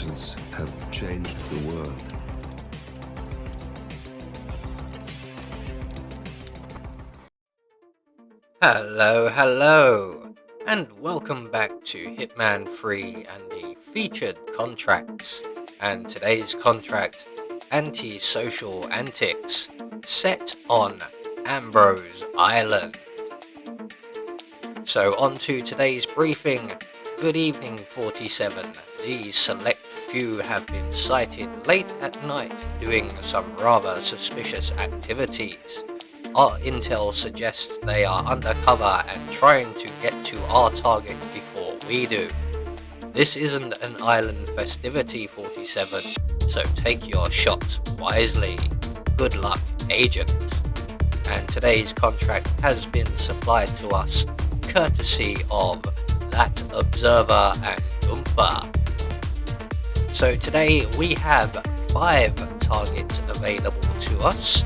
intelligence have changed the world. Hello, and welcome back to Hitman 3 and the featured contracts. And today's contract, Antisocial Antics, set on Ambrose Island. So on to today's briefing. Good evening, 47. These select few have been sighted late at night doing some rather suspicious activities. Our intel suggests they are undercover and trying to get to our target before we do. This isn't an island festivity, 47, so take your shots wisely. Good luck, agent. And today's contract has been supplied to us courtesy of That Observer and Oompa. So today we have 5 targets available to us.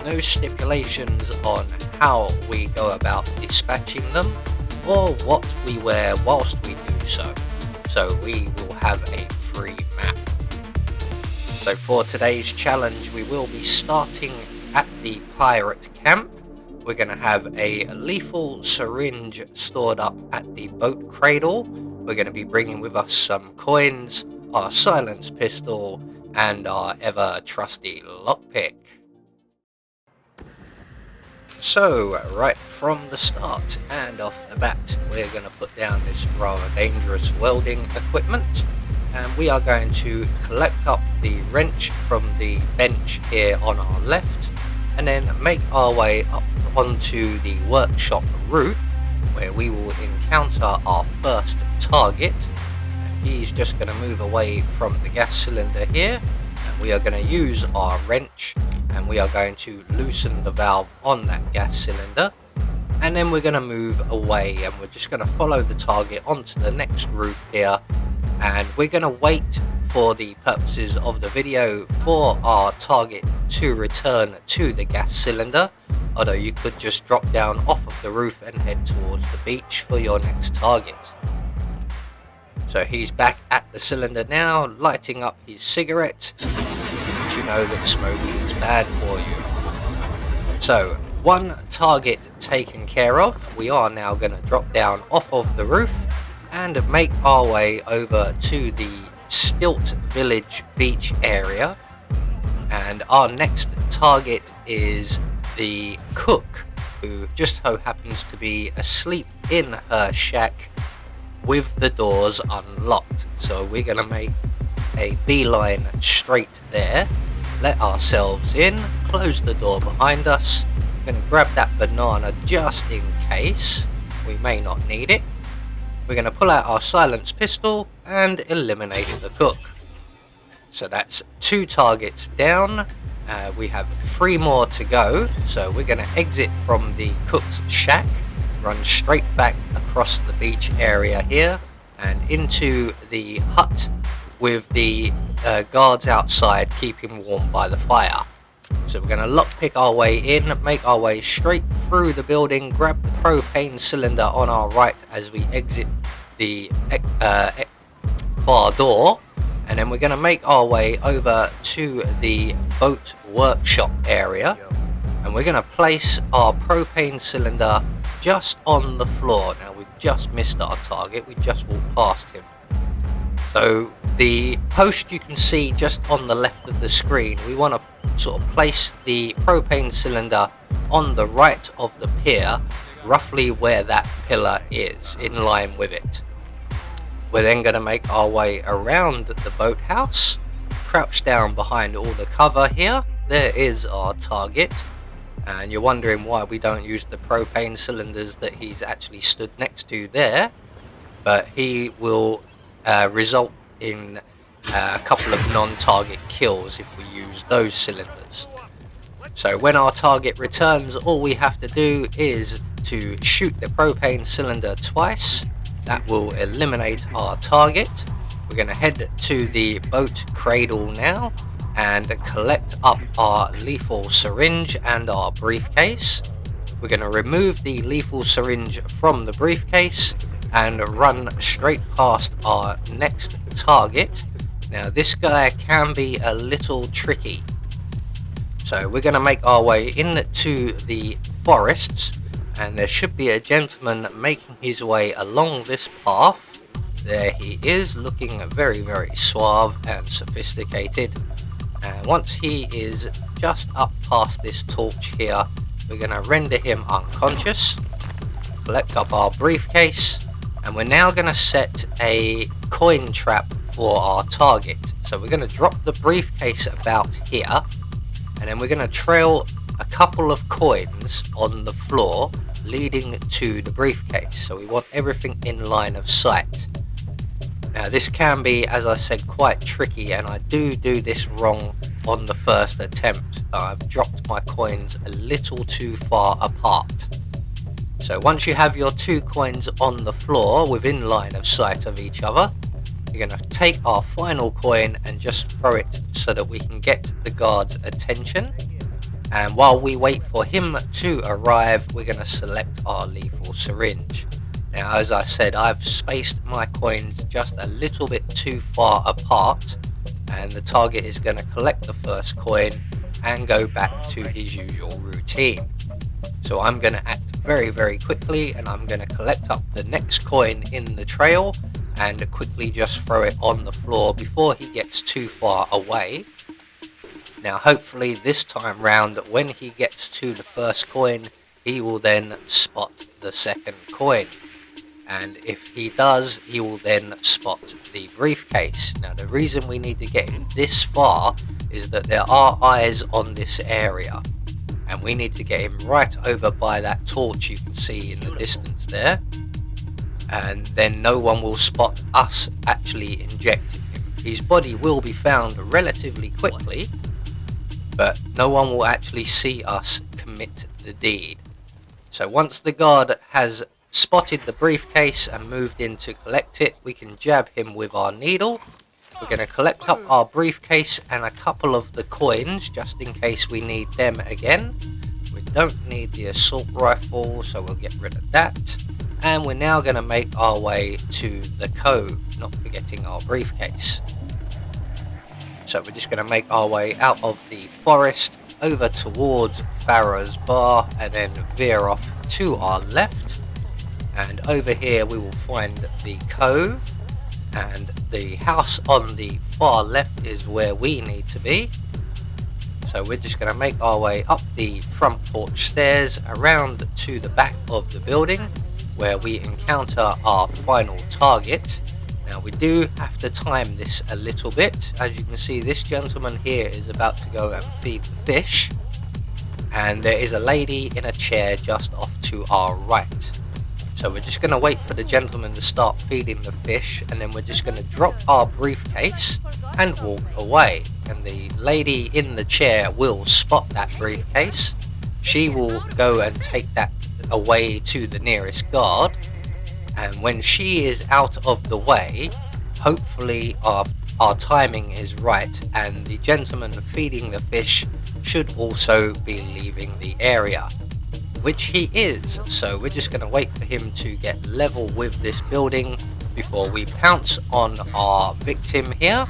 No stipulations on how we go about dispatching them or what we wear whilst we do so. So we will have a free map. So for today's challenge we will be starting at the pirate camp. We're going to have a lethal syringe stored up at the boat cradle. We're going to be bringing with us some coins, our silenced pistol, and our ever trusty lockpick. So, right from the start and off the bat, we're going to put down this rather dangerous welding equipment, and we are going to collect up the wrench from the bench here on our left, and then make our way up onto the workshop roof, where we will encounter our first target. He's just going to move away from the gas cylinder here, and we are going to use our wrench, and we are going to loosen the valve on that gas cylinder, and then we're going to move away, and we're just going to follow the target onto the next roof here, and we're going to wait for the purposes of the video for our target to return to the gas cylinder, although you could just drop down off of the roof and head towards the beach for your next target. So he's back at the cylinder now, lighting up his cigarette. You know that smoking is bad for you. So, one target taken care of. We are now going to drop down off of the roof and make our way over to the Stilt Village beach area. And our next target is the cook, who just so happens to be asleep in her shack with the doors unlocked. So we're going to make a beeline straight there, let ourselves in, close the door behind us. We're going to grab that banana just in case. We may not need it. We're going to pull out our silenced pistol and eliminate the cook. So that's 2 targets down. We have 3 more to go. So we're going to exit from the cook's shack, run straight back across the beach area here and into the hut with the guards outside keeping warm by the fire. So we're going to lockpick our way in, make our way straight through the building, grab the propane cylinder on our right as we exit the far door, and then we're going to make our way over to the boat workshop area, and we're going to place our propane cylinder just on the floor. Now we've just missed our target, we just walked past him. So the post you can see just on the left of the screen, we want to sort of place the propane cylinder on the right of the pier, roughly where that pillar is, in line with it. We're then going to make our way around the boathouse, crouch down behind all the cover here. There is our target, and you're wondering why we don't use the propane cylinders that he's actually stood next to there, but he will result in a couple of non-target kills if we use those cylinders. So when our target returns, all we have to do is to shoot the propane cylinder twice. That will eliminate our target. We're going to head to the boat cradle now and collect up our lethal syringe and our briefcase. We're going to remove the lethal syringe from the briefcase and run straight past our next target, Now this guy can be a little tricky, so we're going to make our way into the forests, and there should be a gentleman making his way along this path. There he is, looking very suave and sophisticated, and once he is just up past this torch here, we're going to render him unconscious, collect up our briefcase, and we're now going to set a coin trap for our target. So we're going to drop the briefcase about here, and then we're going to trail a couple of coins on the floor leading to the briefcase. So we want everything in line of sight. Now this can be, as I said, quite tricky, and I do this wrong on the first attempt. I've dropped my coins a little too far apart. So once you have your 2 coins on the floor within line of sight of each other, you're going to take our final coin and just throw it so that we can get the guard's attention. And while we wait for him to arrive, we're going to select our lethal syringe. Now, as I said, I've spaced my coins just a little bit too far apart, and the target is going to collect the first coin and go back to his usual routine. So I'm going to act very quickly, and I'm going to collect up the next coin in the trail and quickly just throw it on the floor before he gets too far away. Now hopefully this time round, when he gets to the first coin, he will then spot the second coin, and if he does, he will then spot the briefcase. Now the reason we need to get him this far is that there are eyes on this area, and we need to get him right over by that torch you can see in the distance there, and then no one will spot us actually injecting him. His body will be found relatively quickly, but no one will actually see us commit the deed. So once the guard has spotted the briefcase and moved in to collect it, we can jab him with our needle. We're going to collect up our briefcase and a couple of the coins just in case we need them again. We don't need the assault rifle, so we'll get rid of that. And we're now going to make our way to the cove, not forgetting our briefcase. So we're just going to make our way out of the forest over towards Farrah's bar and then veer off to our left. And over here we will find the cove, and the house on the far left is where we need to be. So we're just going to make our way up the front porch stairs around to the back of the building where we encounter our final target. Now we do have to time this a little bit. As you can see, this gentleman here is about to go and feed the fish, and there is a lady in a chair just off to our right. So we're just going to wait for the gentleman to start feeding the fish, and then we're just going to drop our briefcase and walk away. And the lady in the chair will spot that briefcase. She will go and take that away to the nearest guard, and when she is out of the way, hopefully our timing is right, and the gentleman feeding the fish should also be leaving the area, which he is. So we're just going to wait for him to get level with this building before we pounce on our victim here.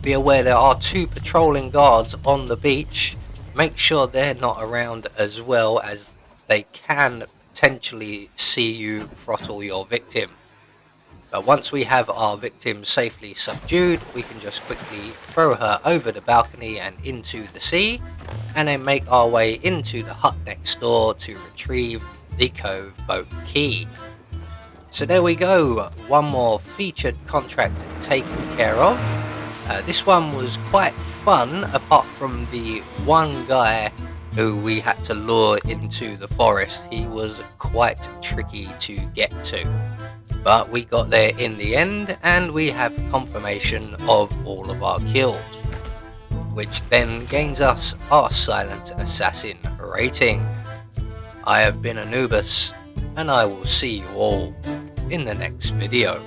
Be aware there are 2 patrolling guards on the beach. Make sure they're not around, as well as they can potentially see you throttle your victim. But once we have our victim safely subdued, we can just quickly throw her over the balcony and into the sea, and then make our way into the hut next door to retrieve the Cove boat key. So there we go, one more featured contract taken care of. This one was quite fun, apart from the one guy who we had to lure into the forest. He was quite tricky to get to, but we got there in the end, and we have confirmation of all of our kills, which then gains us our Silent Assassin rating. I have been Anubis, and I will see you all in the next video.